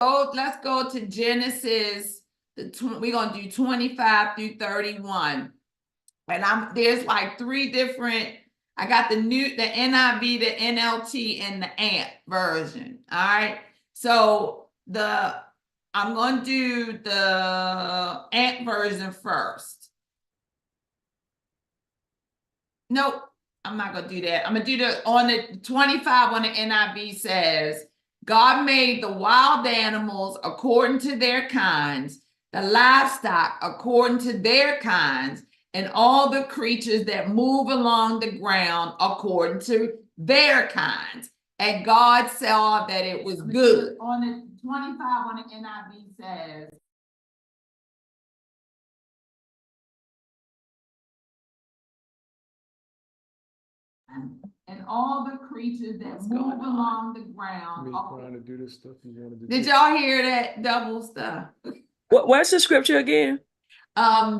let's go to Genesis. We're gonna do 25 through 31. And there's like three different. I got the NIV, the NLT, and the AMP version. All right. So I'm gonna do the AMP version first. Nope, I'm not gonna do that. I'm gonna do on the 25 on the NIV says, God made the wild animals according to their kinds, the livestock according to their kinds, and all the creatures that move along the ground according to their kinds. And God saw that it was good. On the 25 on the NIV says, and all the creatures that move along the ground. Trying to do this stuff you wanted to do. Did y'all hear that double stuff? What's the scripture again?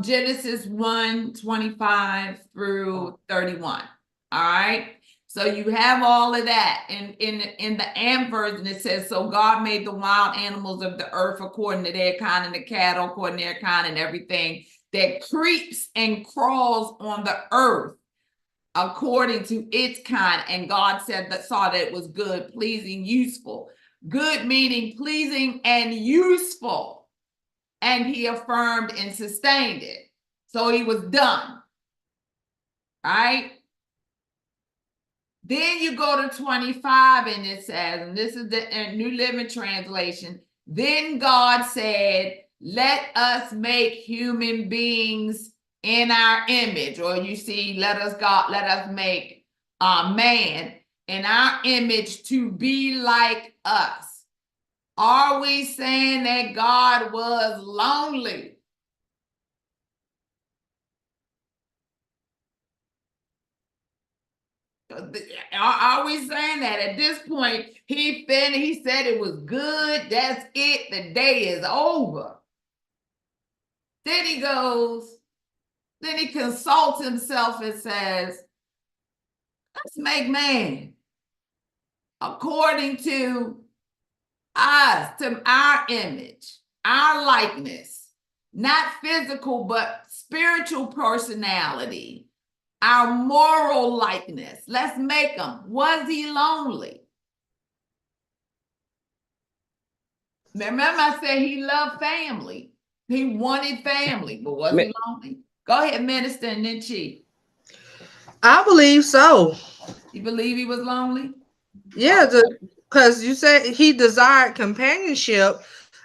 Genesis 1:25 through 31. All right. So you have all of that. In the AMP version, it says, so God made the wild animals of the earth according to their kind, and the cattle according to their kind, and everything that creeps and crawls on the earth according to its kind. And God saw that it was good, pleasing, useful. Good meaning pleasing and useful. And he affirmed and sustained it. So he was done. Right? Then you go to 25 and it says, and this is the New Living Translation, then God said, let us make human beings in our image. Or you see, let us make man in our image to be like us. Are we saying that God was lonely? Are we saying that at this point he said it was good, that's it, the day is over? Then he consults himself and says, let's make man according to us, to our image, our likeness, not physical, but spiritual personality, our moral likeness. Let's make him. Was he lonely? Remember, I said he loved family. He wanted family, but was he lonely? Go ahead, Minister, and then Chief. I believe so. You believe he was lonely? Yeah, because you said he desired companionship.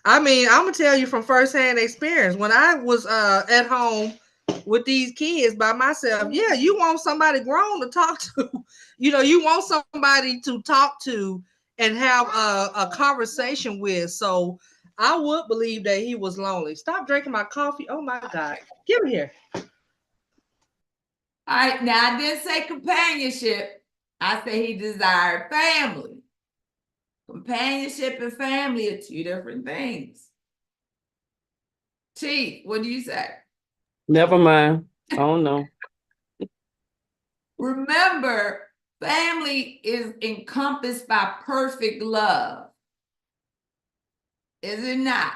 I mean, I'm gonna tell you from firsthand experience. When I was at home with these kids by myself, yeah, you want somebody grown to talk to. You want somebody to talk to and have a conversation with. So I would believe that he was lonely. Stop drinking my coffee. Oh my God. Give me here. All right, now I didn't say companionship. I said he desired family. Companionship and family are two different things. Chief, what do you say? Never mind. I don't know. Remember, family is encompassed by perfect love. Is it not?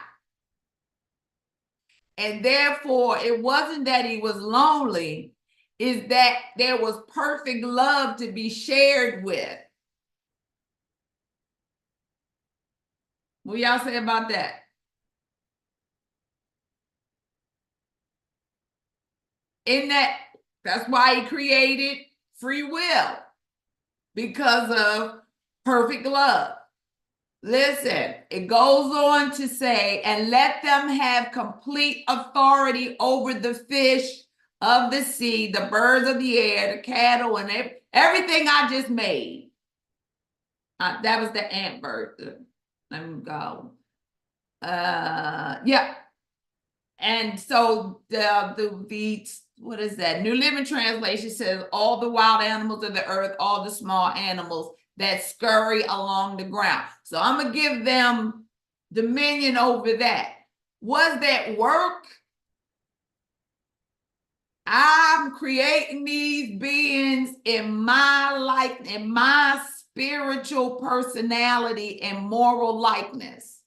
And therefore, it wasn't that he was lonely, is that there was perfect love to be shared with. What y'all say about that? That's why he created free will, because of perfect love. Listen, it goes on to say, and let them have complete authority over the fish of the sea, the birds of the air, the cattle, and everything I just made. That was the ant bird. Let me go. Yeah. And so the what is that? New Living Translation says, all the wild animals of the earth, all the small animals that scurry along the ground. So I'm going to give them dominion over that. Was that work? I'm creating these beings in my spiritual personality and moral likeness.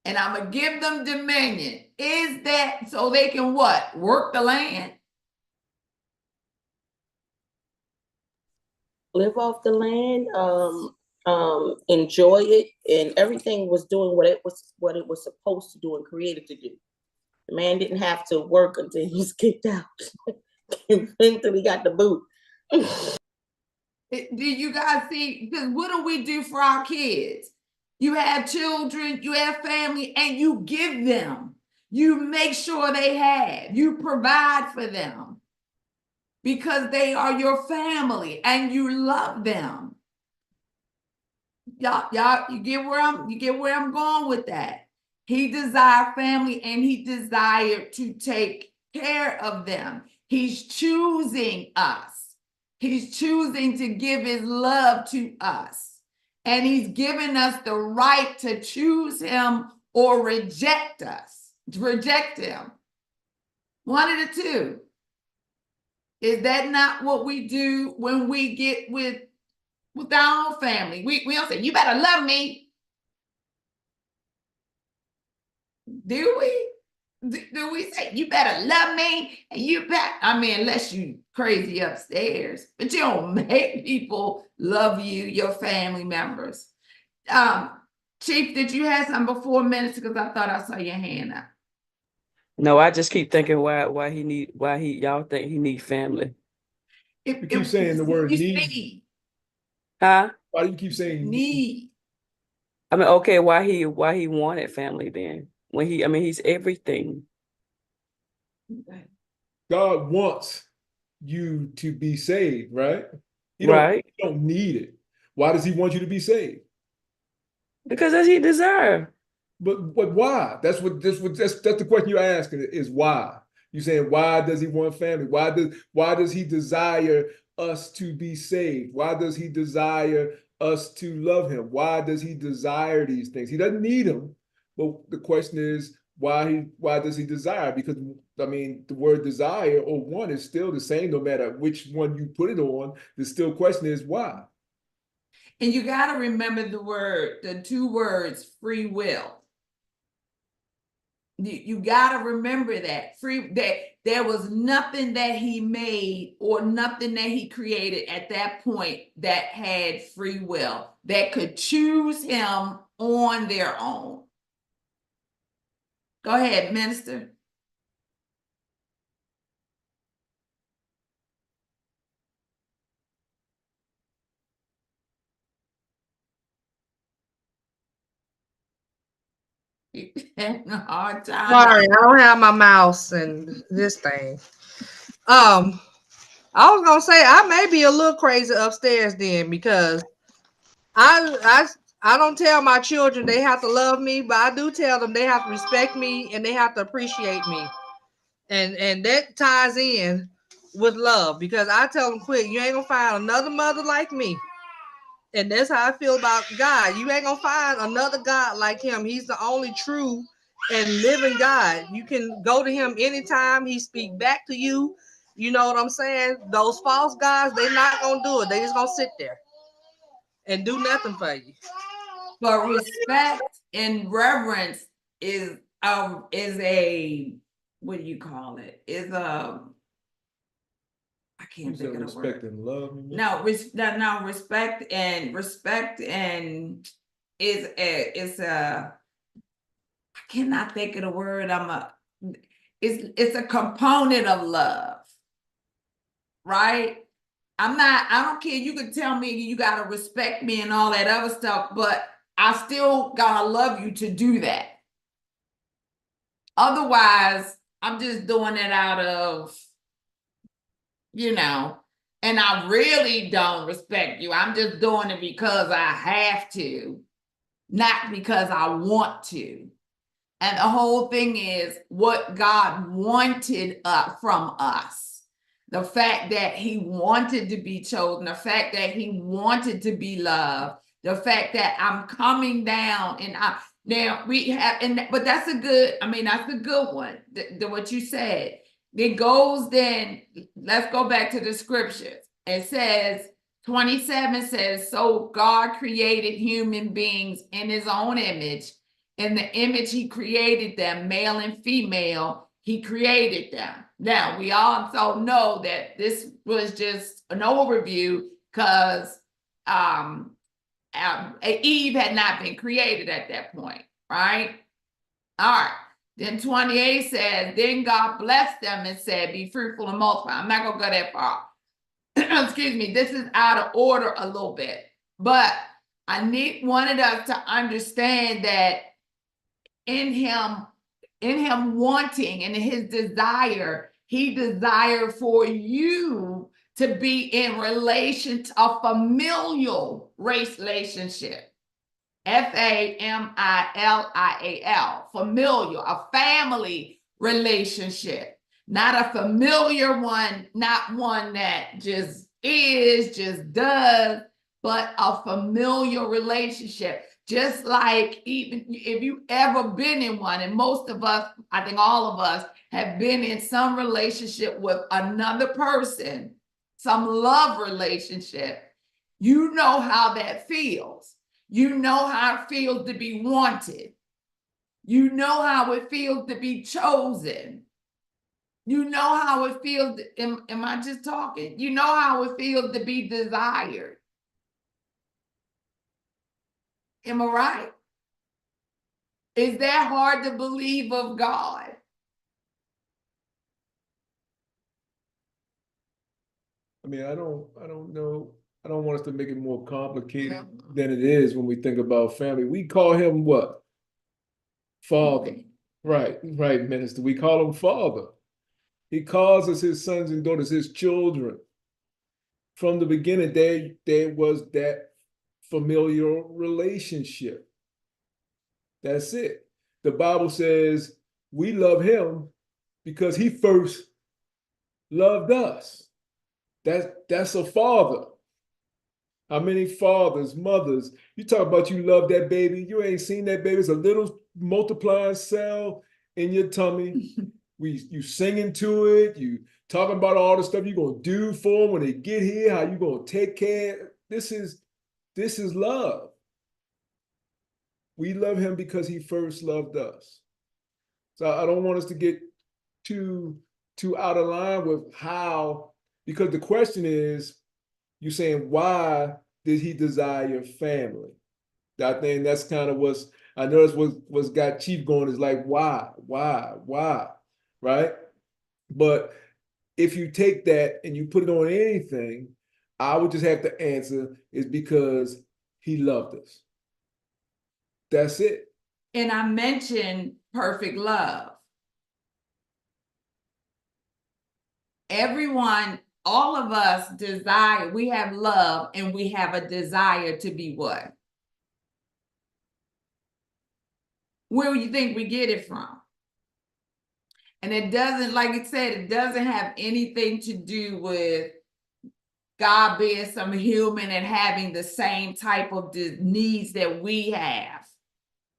and I'm gonna give them dominion. Is that so they can what? Work the land? Live off the land, enjoy it, and everything was doing what it was supposed to do and created to do. The man didn't have to work until he was kicked out, until he got the boot. Do you guys see? Because what do we do for our kids? You have children, you have family, and you give them. You make sure they have. You provide for them because they are your family and you love them. Y'all, you get where I'm going with that. He desired family and he desired to take care of them. He's choosing us. He's choosing to give his love to us. And he's given us the right to choose him or reject us, to reject him. One of the two. Is that not what we do when we get with our own family? We don't say, you better love me. Do we? Do we say, you better love me? And you better, I mean, unless you crazy upstairs, but you don't make people love you, your family members. Chief, did you have something before minutes? Because I thought I saw your hand up. No, I just keep thinking why y'all think he need family. You keep saying the word need. Huh? Why do you keep saying Need. I mean, okay, why he wanted family then? When he's everything. God wants you to be saved, right? Right. You don't need it. Why does he want you to be saved? Because that's he desire. But why? That's the question you're asking is why. You're saying, why does he want family? Why does he desire us to be saved? Why does he desire us to love him? Why does he desire these things? He doesn't need them. But the question is, why does he desire? Because I mean, the word desire or want is still the same, no matter which one you put it on. The still question is why. And you got to remember the two words, free will. You got to remember that that there was nothing that he made or nothing that he created at that point that had free will, that could choose him on their own. Go ahead, Minister. Hard time. Sorry, I don't have my mouse and this thing. I was gonna say I may be a little crazy upstairs then, because I don't tell my children they have to love me, but I do tell them they have to respect me and they have to appreciate me. And that ties in with love, because I tell them quick, you ain't gonna find another mother like me. And that's how I feel about God. You ain't gonna find another God like him. He's the only true and living God. You can go to him anytime. He speak back to you. You know what I'm saying? Those false gods, they're not gonna do it. They just gonna sit there and do nothing for you. But respect and reverence is a, what do you call it? I can't think of the Respect word. and love. No, respect and is I cannot think of the word. It's a component of love, right? I don't care. You can tell me you gotta respect me and all that other stuff, but I still gotta love you to do that. Otherwise, I'm just doing it out of, and I really don't respect you. I'm just doing it because I have to, not because I want to. And the whole thing is what God wanted from us. The fact that he wanted to be chosen, the fact that he wanted to be loved, the fact that I'm coming down and now we have, but that's a good one, what you said. It goes then, let's go back to the scriptures. It says, 27 says, so God created human beings in his own image. In the image he created them, male and female, he created them. Now, we also know that this was just an overview because Eve had not been created at that point, right? All right. Then 28 says, then God blessed them and said, be fruitful and multiply. I'm not gonna go that far. Excuse me, this is out of order a little bit, but I wanted us to understand that in him wanting and his desire, he desired for you to be in relation to a familial relationship. Familial, familial, a family relationship, not a familiar one, not one that just is, just does, but a familial relationship. Just like even if you ever been in one, and most of us, I think all of us have been in some relationship with another person, some love relationship, you know how that feels. You know how it feels to be wanted. You know how it feels to be chosen. You know how it feels, am I just talking? You know how it feels to be desired. Am I right? Is that hard to believe of God? I mean, I don't know. I don't want us to make it more complicated than it is when we think about family. We call him what? Father. Right, Minister. We call him Father. He calls us his sons and daughters, his children. From the beginning, there was that familiar relationship. That's it. The Bible says we love him because he first loved us. That's a father. How many fathers, mothers, you talk about you love that baby, you ain't seen that baby. It's a little multiplying cell in your tummy. You singing to it, you talking about all the stuff you're gonna do for them when they get here, how you gonna take care. This is love. We love him because he first loved us. So I don't want us to get too out of line with how, because the question is, you're saying, why did he desire family? I think that's kind of what's, I noticed what's got Chief going is like, why, right? But if you take that and you put it on anything, I would just have to answer is because he loved us. That's it. And I mentioned perfect love. Everyone, all of us desire, we have love and we have a desire to be what? Where do you think we get it from? And it doesn't, like it said, it doesn't have anything to do with God being some human and having the same type of needs that we have.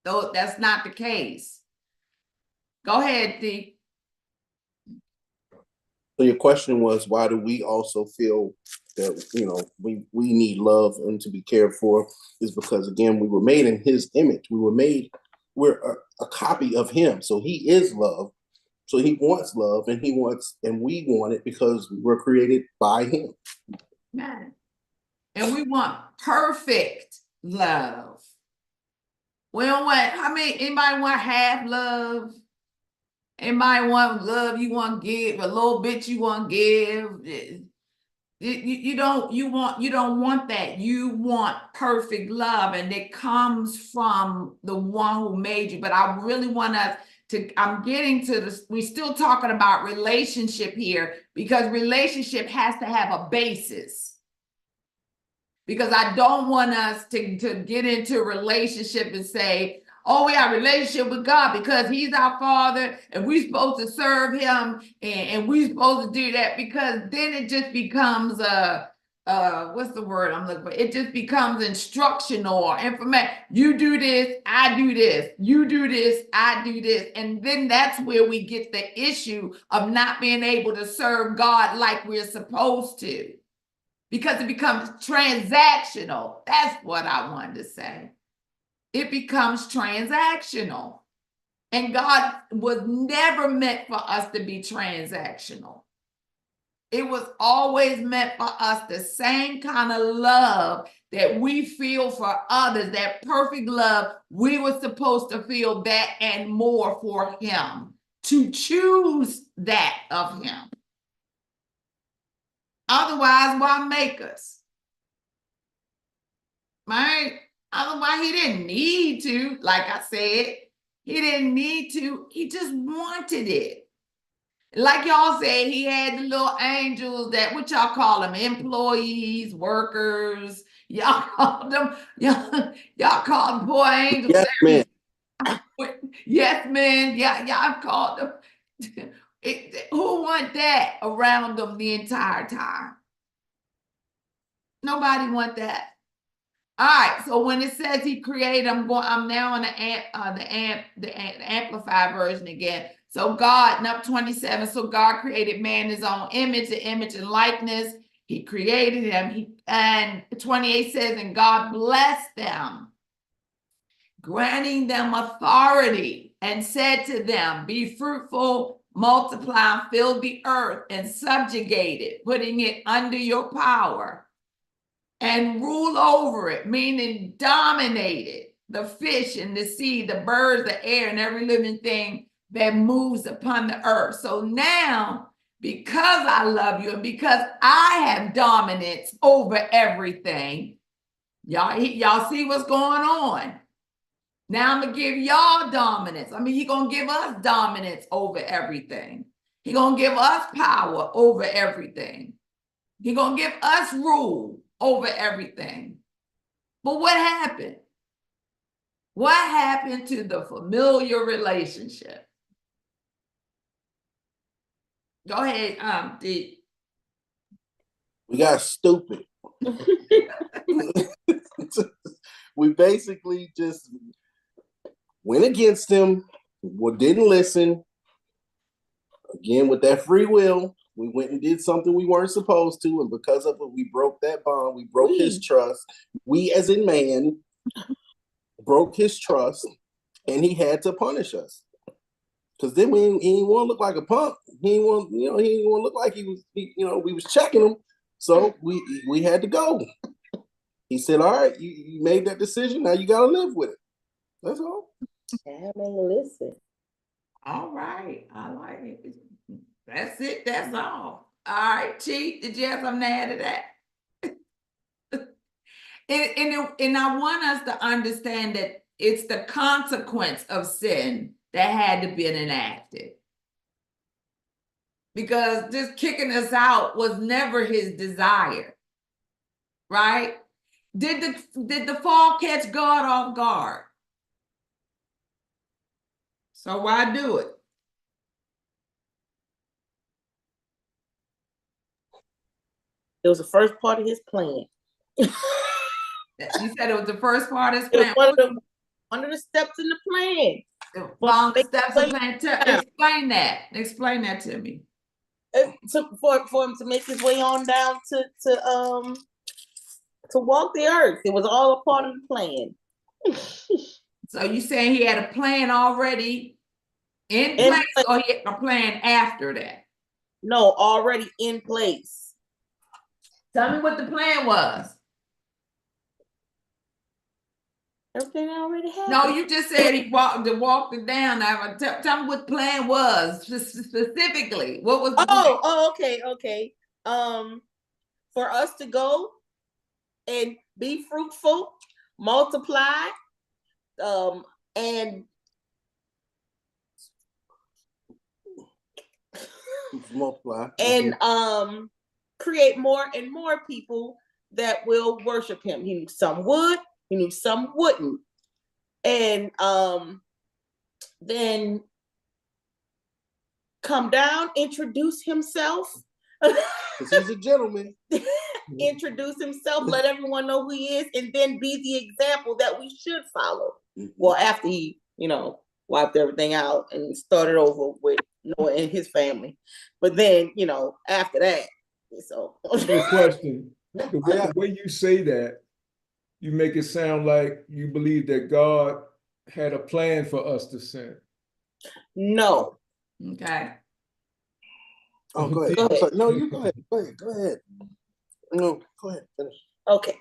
Though that's not the case. Go ahead, Dee. So your question was, why do we also feel that, you know, we need love and to be cared for? Is because, again, we were made in his image. We're a copy of him. So he is love. So he wants love, and we want it because we were created by him. Man. And we want perfect love. We don't want, anybody want half love? Anybody want love you want to give, a little bit you want to give? You don't want that. You want perfect love, and it comes from the one who made you. But I really want us to, I'm getting to this, we're still talking about relationship here, because relationship has to have a basis. Because I don't want us to get into a relationship and say, oh, we have a relationship with God because he's our father and we're supposed to serve him and we're supposed to do that, because then it just becomes what's the word I'm looking for? It just becomes instructional or information. You do this, I do this. You do this, I do this. And then that's where we get the issue of not being able to serve God like we're supposed to. Because it becomes transactional. That's what I wanted to say. it becomes transactional. And God was never meant for us to be transactional. It was always meant for us the same kind of love that we feel for others, that perfect love. We were supposed to feel that and more for him, to choose that of him. Otherwise, why make us? Right? Otherwise, he didn't need to, like I said, he didn't need to, he just wanted it. Like y'all said, he had the little angels that, what y'all call them, employees, workers. Y'all call them, y'all call them poor angels. Yes, man. Yes, man. Yeah, y'all called them. Who want that around them the entire time? Nobody want that. All right, so when it says he created, I'm now on the amplified version again. So God, number 27, so God created man in his own image, the image and likeness. He created him. And 28 says, and God blessed them, granting them authority, and said to them, be fruitful, multiply, fill the earth, and subjugate it, putting it under your power. And rule over it, meaning dominate it, the fish and the sea, the birds, the air, and every living thing that moves upon the earth. So now, because I love you and because I have dominance over everything, y'all see what's going on. Now I'm gonna give y'all dominance. I mean, he's gonna give us dominance over everything. He's gonna give us power over everything. He's gonna give us rule over everything. But what happened? What happened to the familiar relationship? Go ahead, D. We got stupid. We basically just went against him, didn't listen. Again, with that free will, we went and did something we weren't supposed to, and because of it, we broke that bond. We broke his trust. We, as in man, broke his trust, and he had to punish us. Because then he didn't want to look like a punk. He didn't want to look like we was checking him. So we had to go. He said, "All right, you made that decision. Now you got to live with it." That's all. I mean, listen. All right, I like it. That's it. That's all. All right, Chief, did you have something to add to that? And I want us to understand that it's the consequence of sin that had to be enacted. Because just kicking us out was never his desire, right? Did the fall catch God off guard? So why do it? It was the first part of his plan. You said it was the first part of his It was plan. one of the steps in the plan. Following the steps of plan. Explain that. Explain that to me. For him to make his way on down to walk the earth. It was all a part of the plan. So you saying he had a plan already in place, or he had a plan after that? No, already in place. Tell me what the plan was. Everything already happened. No, you just said he walked it down. Now, tell me what the plan was specifically. What was the plan? Okay. For us to go and be fruitful, multiply, and multiply, and create more and more people that will worship him. He knew some would, he knew some wouldn't, and then come down, introduce himself. Because he's a gentleman. Introduce himself, let everyone know who he is, and then be the example that we should follow. Well, after he, wiped everything out and started over with Noah and his family. But then, after that, so. Good question. The way you say that, you make it sound like you believe that God had a plan for us to sin. No. Okay. Oh, go ahead. Go I'm ahead. sorry. No, you go ahead. Go ahead. Go ahead. No, go ahead. Finish. Okay.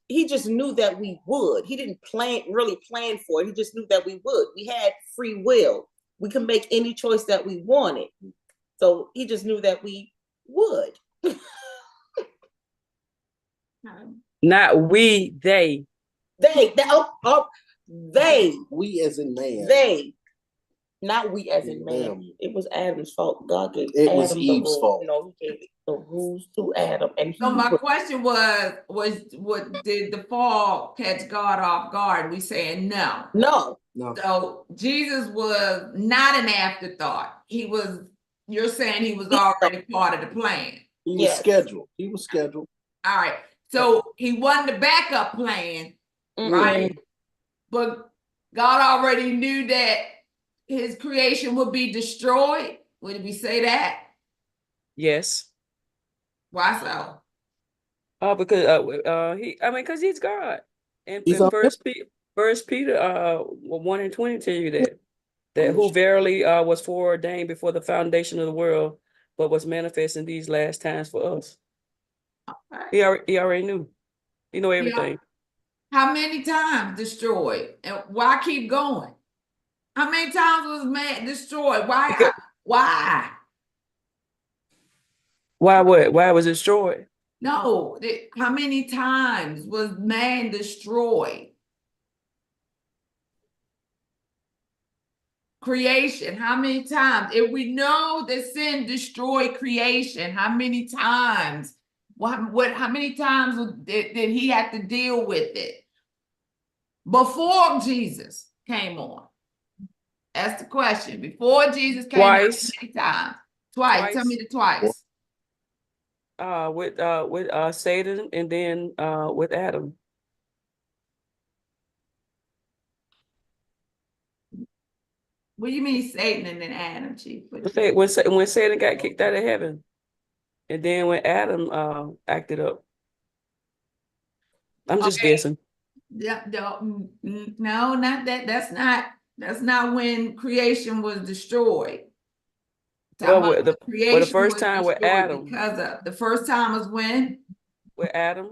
He just knew that we would. He didn't really plan for it. He just knew that we would. We had free will. We can make any choice that we wanted. So he just knew that we would. Not we, they. They, We as in man. they, not we as in man. Them. It was Adam's fault. God gave It Adam was the Eve's rules. fault. No, he gave the rules to Adam, and he So my question was what did the fall catch God off guard? We saying no. no. So Jesus was not an afterthought. You're saying he was already part of the plan. He was Yes. scheduled. He was scheduled. All right. So he wasn't the backup plan, right? But God already knew that his creation would be destroyed. Would we say that? Yes. Why so? Because because he's God. And He's in First Peter 1:20 tell you that who verily was foreordained before the foundation of the world, but was manifest in these last times for us. He already knew. He know everything. How many times destroyed? And why keep going? How many times was man destroyed? Why? Why? Why what? Why was it destroyed? No, how many times was man destroyed? Creation, how many times? If we know that sin destroyed creation, how many times? How many times did he have to deal with it before Jesus came on? That's the question. Before Jesus came Twice. on, how many times? Twice. Tell me the twice. With Satan and then with Adam. What do you mean Satan and then Adam, Chief? When Satan got kicked out of heaven, and then when Adam acted up. I'm just guessing. Yeah, no, not that. That's not when creation was destroyed. Well, the first time with Adam. Because of the first time was when? With Adam.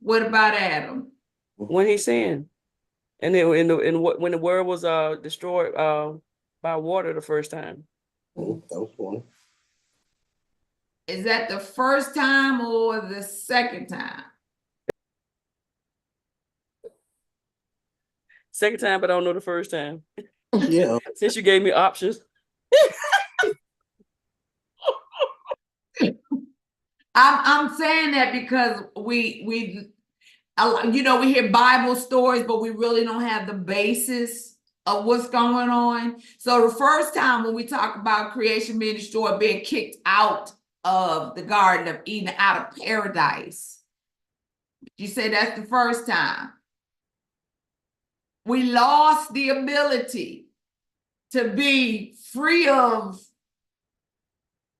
What about Adam? When he sinned. And then when the world was destroyed by water the first time. That was one. Is that the first time or the second time? Second time, but I don't know the first time. Yeah. Since you gave me options. I'm saying that because we hear Bible stories, but we really don't have the basis of what's going on. So the first time when we talk about creation being destroyed, being kicked out of the Garden of Eden, out of paradise, you say that's the first time. We lost the ability to be free of,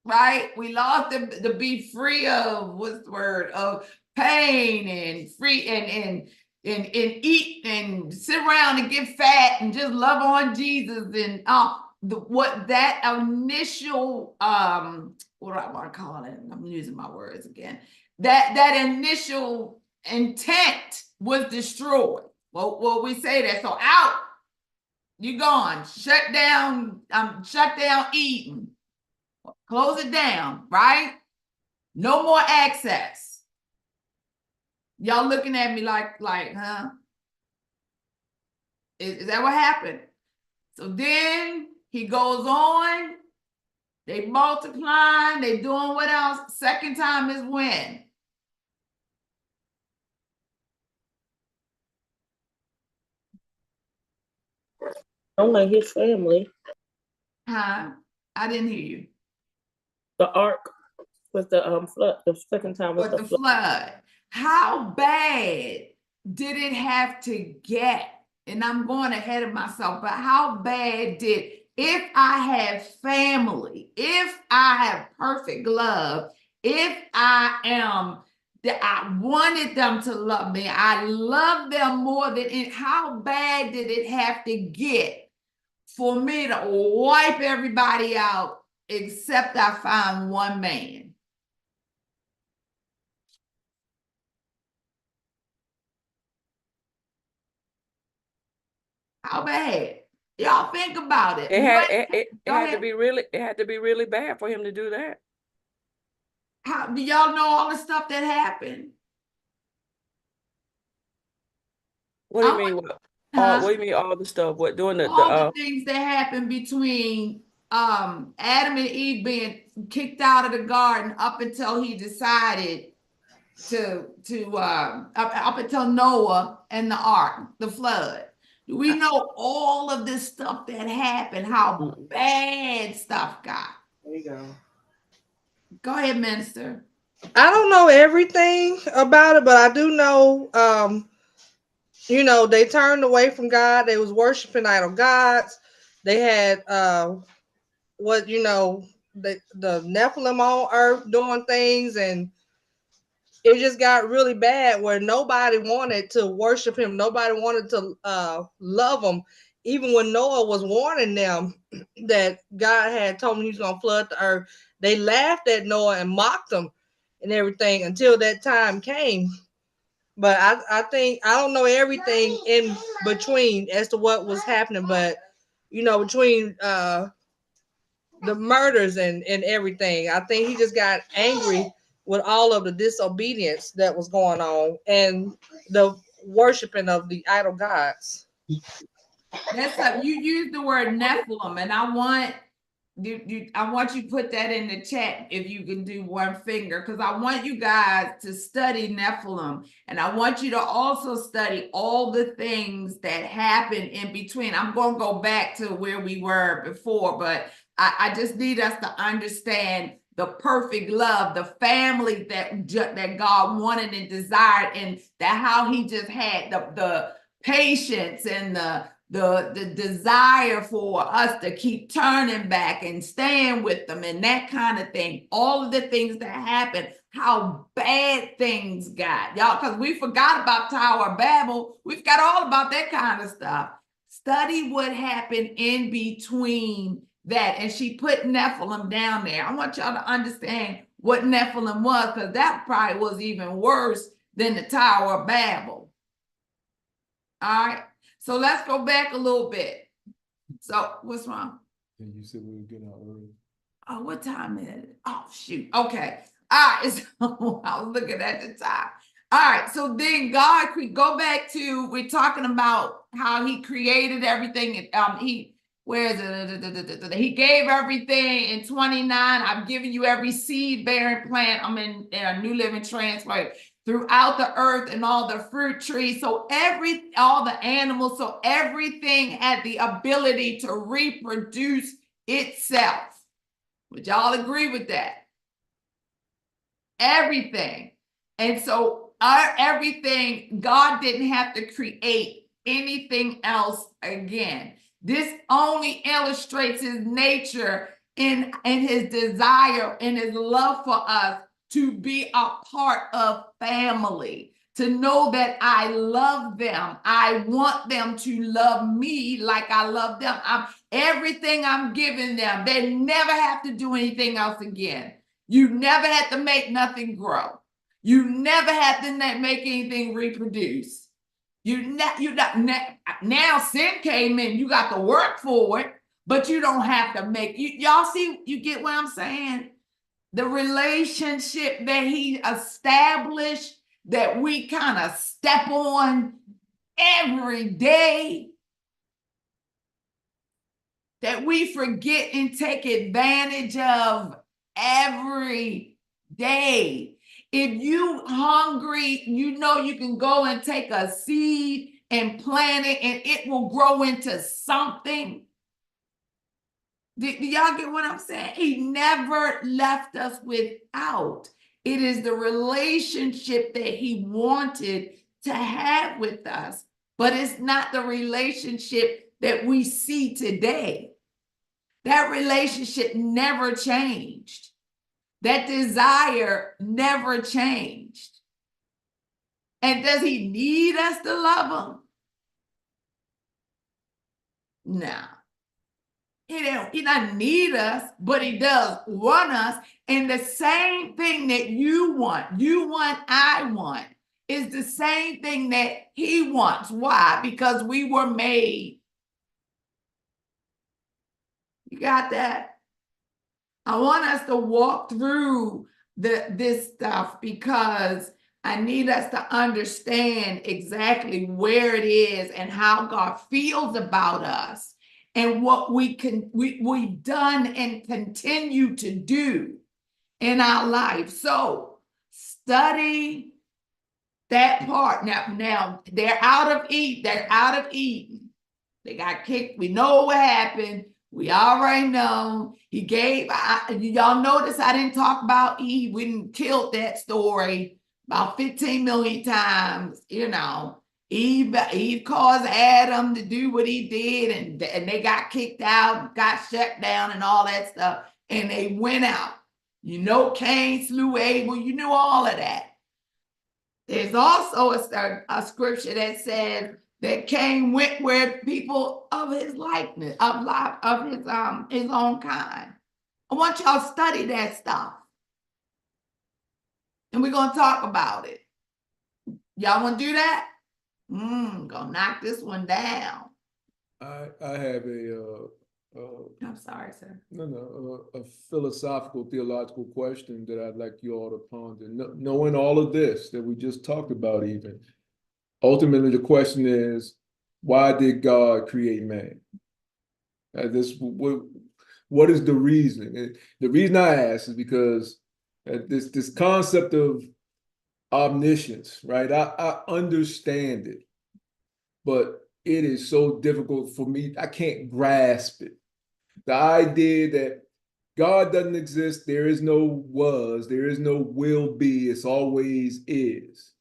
right? We lost to be free of, what's the word, of pain and free and eat and sit around and get fat and just love on Jesus and what that initial what do I want to call it? I'm using my words again. That initial intent was destroyed. Well, we say that. So out, you gone. Shut down eating. Close it down, right? No more access. Y'all looking at me like, huh? Is that what happened? So then he goes on, they multiplying, they doing what else? Second time is when? Only his family. Huh? I didn't hear you. The ark was the flood. The second time was But the flood. How bad did it have to get? And I'm going ahead of myself, but how bad if I have family, if I have perfect love, if I am that I wanted them to love me. I love them more than it. How bad did it have to get for me to wipe everybody out except I found one man? How bad? Y'all think about it. It had Go had to ahead. be really bad for him to do that. How do y'all know all the stuff that happened? What do you I mean? want- What do you mean all the stuff? What doing all the things that happened between Adam and Eve being kicked out of the garden up until he decided to up until Noah and the ark, the flood. Do we know all of this stuff that happened? How Mm-mm. bad stuff got? There you go. Go ahead, minister. I don't know everything about it, but I do know, they turned away from God. They was worshiping idol gods. They had the Nephilim on earth doing things, and it just got really bad where nobody wanted to worship him. Nobody wanted to love him. Even when Noah was warning them that God had told him he's going to flood the earth, they laughed at Noah and mocked him and everything until that time came. But I think I don't know everything in between as to what was happening, but between the murders and everything, I think he just got angry with all of the disobedience that was going on and the worshiping of the idol gods. That's up. You used the word Nephilim, and I want you to put that in the chat if you can do one finger, because I want you guys to study Nephilim, and I want you to also study all the things that happened in between. I'm going to go back to where we were before, but I just need us to understand the perfect love, the family that God wanted and desired, and that how he just had the patience and the desire for us to keep turning back and staying with them and that kind of thing. All of the things that happened, how bad things got, y'all, because we forgot about Tower of Babel. We forgot all about that kind of stuff. Study what happened in between that. And she put Nephilim down there. I want y'all to understand what Nephilim was, because that probably was even worse than the Tower of Babel. All right. So let's go back a little bit. So what's wrong? And you said we were getting out early. Oh, what time is it? Oh, shoot. Okay. All right. So I was looking at the time. All right. So then God could go back to, we're talking about how he created everything. Where is it? He gave everything in 29. I've given you every seed bearing plant. I'm in a New Living Translation. Throughout the earth and all the fruit trees. So all the animals, so everything had the ability to reproduce itself. Would y'all agree with that? Everything. And so everything, God didn't have to create anything else again. This only illustrates his nature in his desire and his love for us to be a part of family, to know that I love them. I want them to love me like I love them. Everything I'm giving them, they never have to do anything else again. You never had to make nothing grow. You never had to make anything reproduce. Now sin came in, you got to work for it, but you don't have to make, y'all see, you get what I'm saying? The relationship that he established that we kind of step on every day, that we forget and take advantage of every day. If you hungry, you know you can go and take a seed and plant it and it will grow into something. Do y'all get what I'm saying? He never left us without. It is the relationship that he wanted to have with us, but it's not the relationship that we see today. That relationship never changed. That desire never changed. And does he need us to love him? No. He doesn't need us, but he does want us. And the same thing that you want, I want, is the same thing that he wants. Why? Because we were made. You got that? I want us to walk through this stuff because I need us to understand exactly where it is and how God feels about us and what we've done and continue to do in our life. So study that part. Now they're out of Eden. They got kicked. We know what happened. We already know. Y'all notice I didn't talk about Eve. We didn't kill that story about 15 million times. Eve caused Adam to do what he did, and they got kicked out, got shut down, and all that stuff. And they went out. Cain slew Abel. You knew all of that. There's also a scripture that says that Cain went where people of his likeness, of his own kind. I want y'all to study that stuff. And we're going to talk about it. Y'all want to do that? Gonna knock this one down. I have I'm sorry, sir. a philosophical, theological question that I'd like you all to ponder. Knowing all of this that we just talked about, even ultimately the question is, why did God create man? What is the reason? And the reason I ask is because this concept of omniscience, right? I understand it, but it is so difficult for me. I can't grasp it. The idea that God doesn't exist, there is no was, there is no will be, it's always is.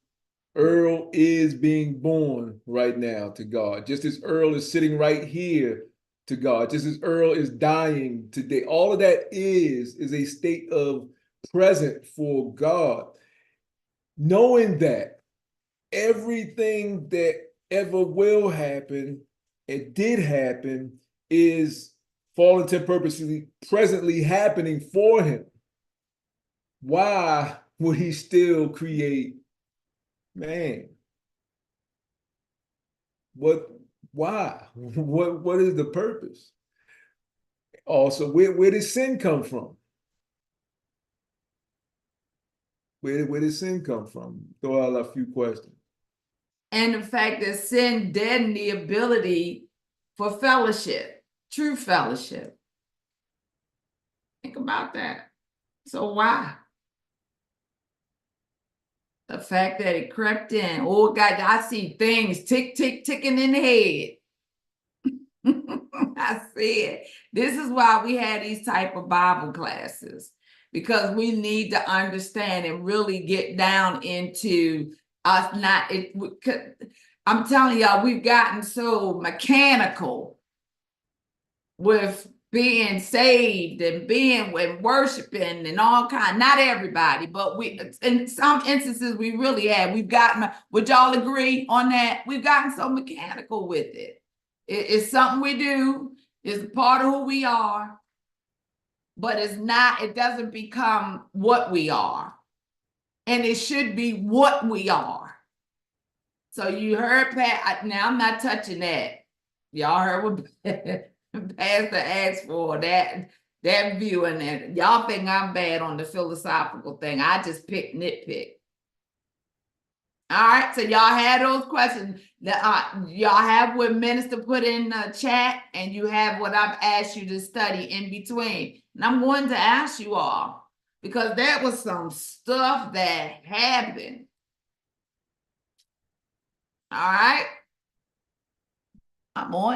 Earl is being born right now to God, just as Earl is sitting right here to God, just as Earl is dying today. All of that is a state of present for God. Knowing that everything that ever will happen and did happen is, for all intent purposes, presently happening for him, why would he still create man? Why? What is the purpose? Also, where did sin come from? Where did sin come from? Throw out a few questions. And the fact that sin deadened the ability for fellowship, true fellowship. Think about that. So why? The fact that it crept in. Oh God, I see things ticking in the head. I see it. This is why we had these type of Bible classes, because we need to understand and really get down into us I'm telling y'all, we've gotten so mechanical with being saved and being with worshiping and all kind. Not everybody, but in some instances we really have. We've gotten, would y'all agree on that? We've gotten so mechanical with it. It's something we do. It's part of who we are, but it doesn't become what we are. And it should be what we are. So you heard Pat, now I'm not touching that. Y'all heard what Pastor asked for, that view, and y'all think I'm bad on the philosophical thing. I just nitpick. All right, so y'all had those questions. Y'all have what Minister put in the chat, and you have what I've asked you to study in between. And I'm going to ask you all, because there was some stuff that happened. All right, I'm on.